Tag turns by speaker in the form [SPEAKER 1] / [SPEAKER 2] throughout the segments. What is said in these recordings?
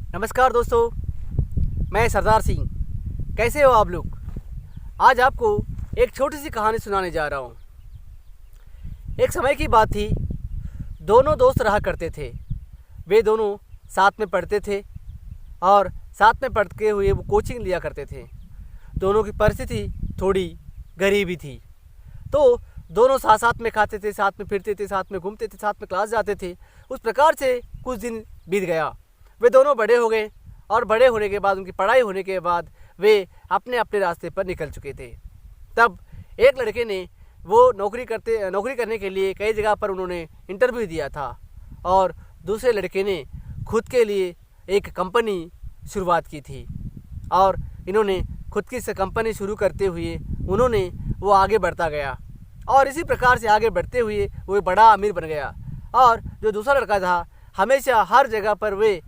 [SPEAKER 1] नमस्कार दोस्तों, मैं सरदार सिंह। कैसे हो आप लोग? आज आपको एक छोटी सी कहानी सुनाने जा रहा हूँ। एक समय की बात थी, दोनों दोस्त रहा करते थे। वे दोनों साथ में पढ़ते थे और साथ में पढ़ते हुए वो कोचिंग लिया करते थे। दोनों की परिस्थिति थोड़ी गरीबी थी, तो दोनों साथ साथ में खाते थे, साथ में फिरते थे, साथ में घूमते थे, साथ में क्लास जाते थे। उस प्रकार से कुछ दिन बीत गया। वे दोनों बड़े हो गए और बड़े होने के बाद, उनकी पढ़ाई होने के बाद, वे अपने अपने रास्ते पर निकल चुके थे। तब एक लड़के ने वो नौकरी करने के लिए कई जगह पर उन्होंने इंटरव्यू दिया था और दूसरे लड़के ने खुद के लिए एक कंपनी शुरुआत की थी। और इन्होंने खुद की कंपनी शुरू करते हुए वो आगे बढ़ता गया और इसी प्रकार से आगे बढ़ते हुए वो एक बड़ा अमीर बन गया। और जो दूसरा लड़का था, हमेशा हर जगह पर वे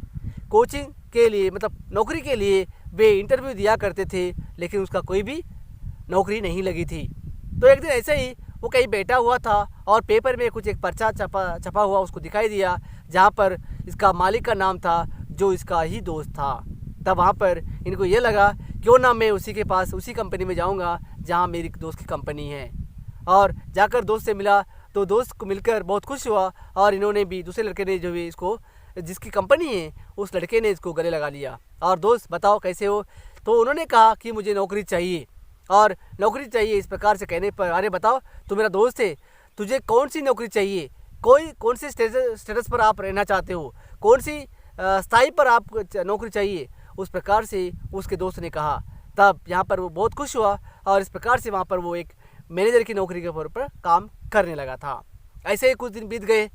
[SPEAKER 1] कोचिंग के लिए, मतलब नौकरी के लिए वे इंटरव्यू दिया करते थे, लेकिन उसका कोई भी नौकरी नहीं लगी थी। तो एक दिन ऐसे ही वो कहीं बैठा हुआ था और पेपर में कुछ एक पर्चा छपा हुआ उसको दिखाई दिया, जहाँ पर इसका मालिक का नाम था, जो इसका ही दोस्त था। तब वहाँ पर इनको ये लगा, क्यों ना मैं उसी के पास, उसी कंपनी में जाऊँगा जहाँ मेरी दोस्त की कंपनी है। और जाकर दोस्त से मिला तो दोस्त को मिलकर बहुत खुश हुआ और इन्होंने भी, दूसरे लड़के ने जो भी इसको, जिसकी कंपनी है, उस लड़के ने इसको गले लगा लिया। और दोस्त बताओ कैसे हो? तो उन्होंने कहा कि मुझे नौकरी चाहिए और नौकरी चाहिए। इस प्रकार से कहने पर, अरे बताओ, तू मेरा दोस्त है, तुझे कौन सी नौकरी चाहिए, कौन से स्टेटस पर आप रहना चाहते हो, कौन सी स्थाई पर आप नौकरी चाहिए? उस प्रकार से उसके दोस्त ने कहा। तब यहाँ पर वो बहुत खुश हुआ और इस प्रकार से वहाँ पर वो एक मैनेजर की नौकरी के तौर पर काम करने लगा था। ऐसे ही कुछ दिन बीत गए।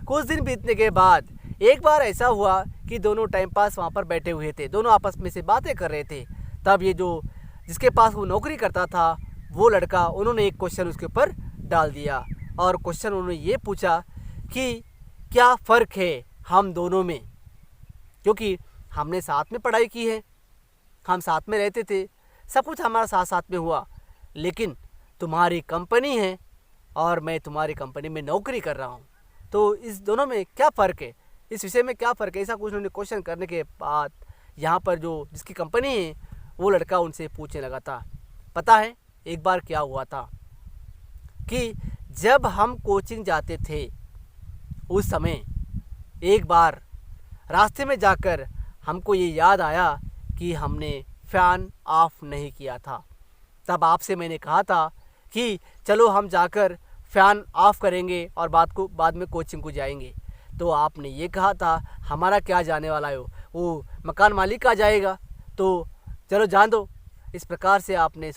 [SPEAKER 1] कुछ दिन बीतने के बाद एक बार ऐसा हुआ कि दोनों टाइम पास वहाँ पर बैठे हुए थे, दोनों आपस में से बातें कर रहे थे। तब ये जो जिसके पास वो नौकरी करता था, वो लड़का, उन्होंने एक क्वेश्चन उसके ऊपर डाल दिया और क्वेश्चन उन्होंने ये पूछा कि क्या फ़र्क है हम दोनों में, क्योंकि हमने साथ में पढ़ाई की है, हम साथ में रहते थे, सब कुछ हमारा साथ साथ में हुआ, लेकिन तुम्हारी कंपनी है और मैं तुम्हारी कंपनी में नौकरी कर रहा हूँ, तो इस दोनों में क्या फ़र्क है, इस विषय में क्या फ़र्क है? ऐसा कुछ उन्होंने क्वेश्चन करने के बाद यहाँ पर जो जिसकी कंपनी है, वो लड़का उनसे पूछने लगा था। पता है एक बार क्या हुआ था कि जब हम कोचिंग जाते थे, उस समय एक बार रास्ते में जाकर हमको ये याद आया कि हमने फ़ैन ऑफ नहीं किया था। तब आपसे मैंने कहा था कि चलो हम जाकर फ़ैन ऑफ करेंगे और बाद में कोचिंग को जाएंगे। तो आपने ये कहा था, हमारा क्या जाने वाला है, वो मकान मालिक का जाएगा, तो चलो जान दो। इस प्रकार से आपने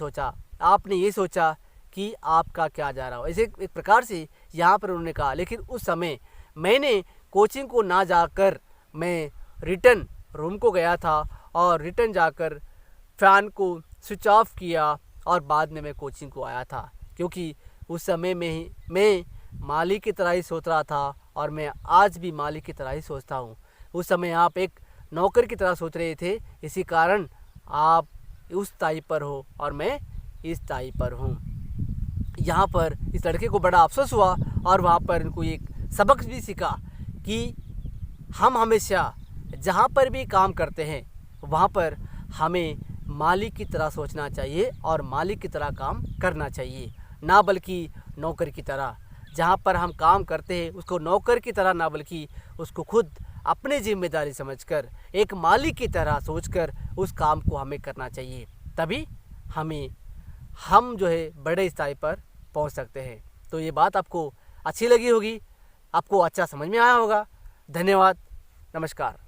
[SPEAKER 1] ये सोचा कि आपका क्या जा रहा हो, ऐसे एक प्रकार से यहाँ पर उन्होंने कहा। लेकिन उस समय मैंने कोचिंग को ना जाकर मैं रिटर्न रूम को गया था और रिटर्न जाकर फ़ैन को स्विच ऑफ किया और बाद में मैं कोचिंग को आया था, क्योंकि उस समय में ही मैं मालिक की तरह ही सोच रहा था और मैं आज भी मालिक की तरह ही सोचता हूँ। उस समय आप एक नौकर की तरह सोच रहे थे, इसी कारण आप उस ताई पर हो और मैं इस ताई पर हूँ। यहाँ पर इस लड़के को बड़ा अफसोस हुआ और वहाँ पर इनको एक सबक भी सीखा कि हम हमेशा जहाँ पर भी काम करते हैं, वहाँ पर हमें मालिक की तरह सोचना चाहिए और मालिक की तरह काम करना चाहिए, ना बल्कि नौकर की तरह। जहाँ पर हम काम करते हैं, उसको नौकर की तरह ना, बल्कि उसको खुद अपनी जिम्मेदारी समझकर, एक मालिक की तरह सोचकर उस काम को हमें करना चाहिए। तभी हम जो है बड़े स्थाई पर पहुँच सकते हैं। तो ये बात आपको अच्छी लगी होगी, आपको अच्छा समझ में आया होगा। धन्यवाद, नमस्कार।